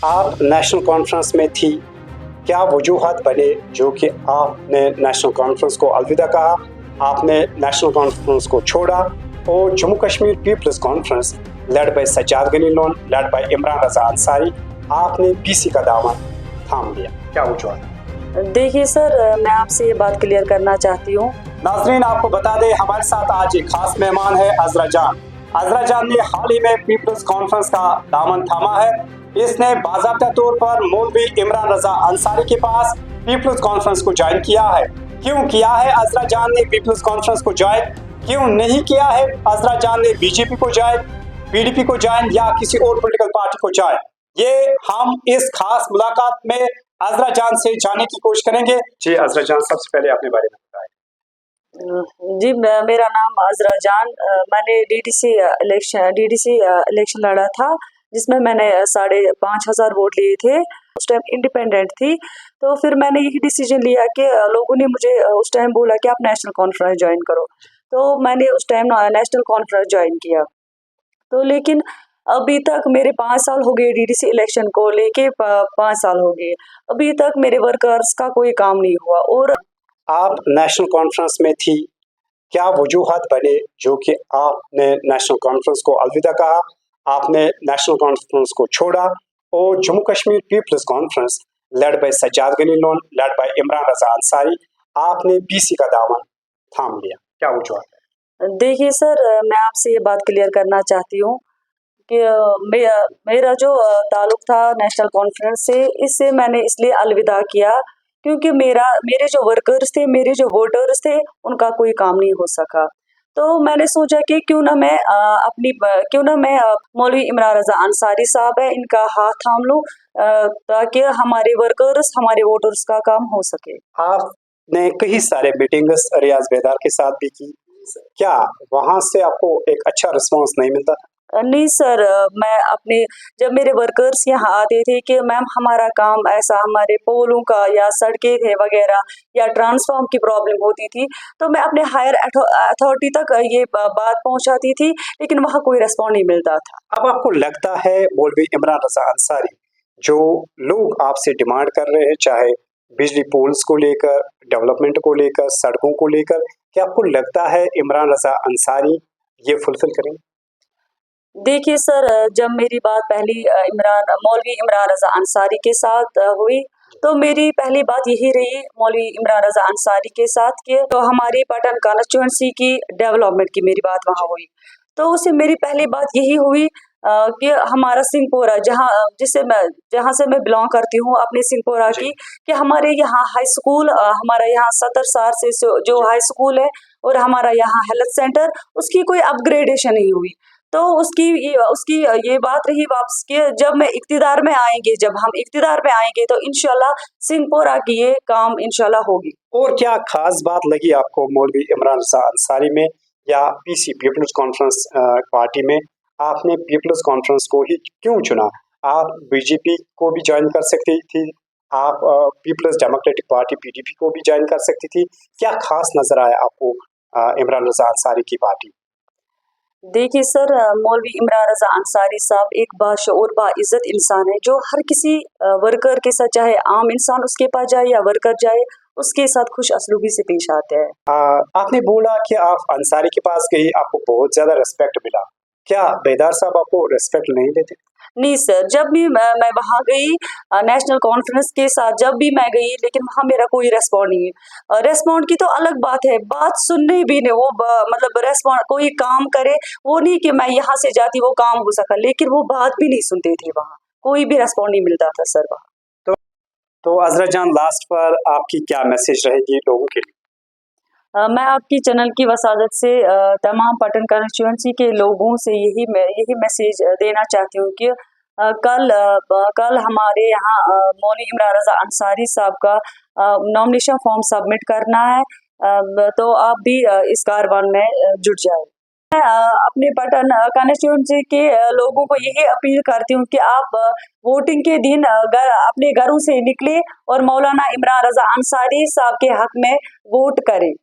आप national conference में थी, क्या वजूहात बने जो कि आपने नेशनल कॉन्फ्रेंस को अलविदा कहा, आपने नेशनल कॉन्फ्रेंस को छोड़ा और Jammu Kashmir people's conference led by Sajjad Gani Lone, led by Imran Raza Ansari, आपने पीसी का दामन थाम लिया, क्या वजूहात? देखिए सर, मैं आपसे ये बात क्लियर करना चाहती हूँ। नाजरीन, आपको बता दें हमारे साथ आज एक खास मेहमान है अजरा जान। अजरा जान ने हाल ही में पीपल्स कॉन्फ्रेंस का दामन थामा है। इसने बाज़ाब्ता तौर पर मौलवी इमरान रजा अंसारी के पास पीपल्स कॉन्फ्रेंस को ज्वाइन किया है। क्यों किया है अजरा जान ने पीपल्स कॉन्फ्रेंस को ज्वाइन, क्यों नहीं किया है अजरा जान ने बीजेपी को ज्वाइन, पीडीपी को ज्वाइन या किसी और पॉलिटिकल पार्टी को ज्वाइन, ये हम इस खास मुलाकात में अजरा जान से जानने की कोशिश करेंगे। जी अजरा जान, सबसे पहले अपने बारे में बताएं। जी, मेरा नाम अजरा जान। मैंने डीडीसी इलेक्शन लड़ा था, जिसमें मैंने 5,500 वोट लिए थे। उस टाइम इंडिपेंडेंट थी, तो फिर मैंने यही डिसीजन लिया कि लोगों ने मुझे उस टाइम बोला कि आप नेशनल कॉन्फ्रेंस ज्वाइन करो, तो मैंने उस टाइम नेशनल कॉन्फ्रेंस ज्वाइन किया। तो लेकिन अभी तक मेरे 5 साल हो गए डीडीसी इलेक्शन को लेके, 5 साल हो गए, अभी तक मेरे वर्कर्स का कोई काम नहीं हुआ। और आप नेशनल कॉन्फ्रेंस में थी, क्या वजूहात बने जो कि आपने नेशनल कॉन्फ्रेंस को अलविदा कहा, आपने नेशनल कॉन्फ्रेंस को छोड़ा और Jammu Kashmir people's conference led by Sajjad Gani Lone, led by Imran Raza Ansari, आपने पीसी का दामन थाम लिया, क्या वजूहात है? देखिए सर, मैं आपसे ये बात क्लियर करना चाहती हूँ कि मेरा जो ताल्लुक था नेशनल कॉन्फ्रेंस से, इससे मैंने इसलिए अलविदा किया क्योंकि मेरे जो वर्कर्स थे, मेरे जो वोटर्स थे, उनका कोई काम नहीं हो सका। तो मैंने सोचा कि क्यों ना मैं मौलवी इमरान रजा अंसारी साहब है, इनका हाथ थाम लूं, ताकि हमारे वर्कर्स, हमारे वोटर्स का काम हो सके। आपने कई सारे मीटिंग्स रियाज बेदार के साथ भी की, क्या वहां से आपको एक अच्छा रिस्पांस नहीं मिलता? नहीं सर, जब मेरे वर्कर्स यहाँ आते थे कि मैम हमारा काम ऐसा, हमारे पोलों का या सड़कें थे वगैरह या ट्रांसफार्म की प्रॉब्लम होती थी, तो मैं अपने हायर अथॉरिटी तक ये बात पहुँचाती थी, लेकिन वहाँ कोई रिस्पॉन्ड नहीं मिलता था। अब आपको लगता है मौलवी इमरान रजा अंसारी, जो लोग आपसे डिमांड कर रहे हैं, चाहे बिजली पोल्स को लेकर, डेवलपमेंट को लेकर, सड़कों को लेकर, क्या आपको लगता है इमरान रजा अंसारी ये फुलफिल करेंगे? देखिए सर, जब मेरी बात पहली मौलवी इमरान रजा अंसारी के साथ हुई, तो मेरी पहली बात यही रही मौलवी इमरान रजा अंसारी के साथ कि तो हमारी पटन कॉन्स्टिट्यूंसी की डेवलपमेंट की मेरी बात वहाँ हुई। तो उससे मेरी पहली बात यही हुई कि हमारा सिंहपुरा, जहाँ से मैं बिलोंग करती हूँ, अपने सिंहपुरा की, कि हमारे यहाँ हाई स्कूल, हमारा यहाँ 70 साल से जो हाई स्कूल है, और हमारा यहाँ हेल्थ सेंटर, उसकी कोई अपग्रेडेशन नहीं हुई। तो उसकी ये बात रही वापस कि जब हम इक्तिदार में आएंगे तो इंशाल्लाह सिंहपुरा की ये काम इंशाल्लाह होगी। और क्या खास बात लगी आपको मौलवी इमरान रजा अंसारी में या पीसी पीपल्स कॉन्फ्रेंस पार्टी में? आपने पीपल्स कॉन्फ्रेंस को ही क्यों चुना? आप बीजेपी को भी ज्वाइन कर सकती थी, आप पीपल्स डेमोक्रेटिक पार्टी पीडीपी को भी ज्वाइन कर सकती थी, क्या खास नजर आया आपको इमरान रजा अंसारी की पार्टी? देखिए सर, मौलवी इमरान रजा अंसारी साहब एक बाशऊर बाइज्जत इंसान है, जो हर किसी वर्कर के साथ, चाहे आम इंसान उसके पास जाए या वर्कर जाए, उसके साथ खुश असलूबी से पेश आते हैं। आपने बोला कि आप अंसारी के पास गई, आपको बहुत ज्यादा रिस्पेक्ट मिला, क्या बेदार साहब आपको रिस्पेक्ट नहीं देते? नहीं सर, जब भी मैं वहाँ गई नेशनल कॉन्फ्रेंस के साथ, जब भी मैं गई, लेकिन वहाँ मेरा कोई रेस्पॉन्ड नहीं है। रेस्पॉन्ड की तो अलग बात है, बात सुनने भी नहीं, मतलब रेस्पॉन्ड कोई काम करे, वो नहीं कि मैं यहाँ से जाती वो काम हो सका, लेकिन वो बात भी नहीं सुनते थे, वहाँ कोई भी रेस्पॉन्ड नहीं मिलता था सर वहाँ। तो अजरा जान, लास्ट पर आपकी क्या मैसेज रहेगी लोगों के लिए? मैं आपकी चैनल की वसादत से तमाम पटन कॉन्स्टिट्यूंसी के लोगों से यही मैसेज देना चाहती हूँ कि कल हमारे यहाँ मौलवी इमरान रजा अंसारी साहब का नॉमिनेशन फॉर्म सबमिट करना है, तो आप भी इस कारवान में जुट जाए। मैं अपने पटन कॉन्स्टिट्यूंसी के लोगों को यही अपील करती हूँ कि आप वोटिंग के दिन अपने घरों से निकले और मौलाना इमरान रजा अंसारी साहब के हक में वोट करें।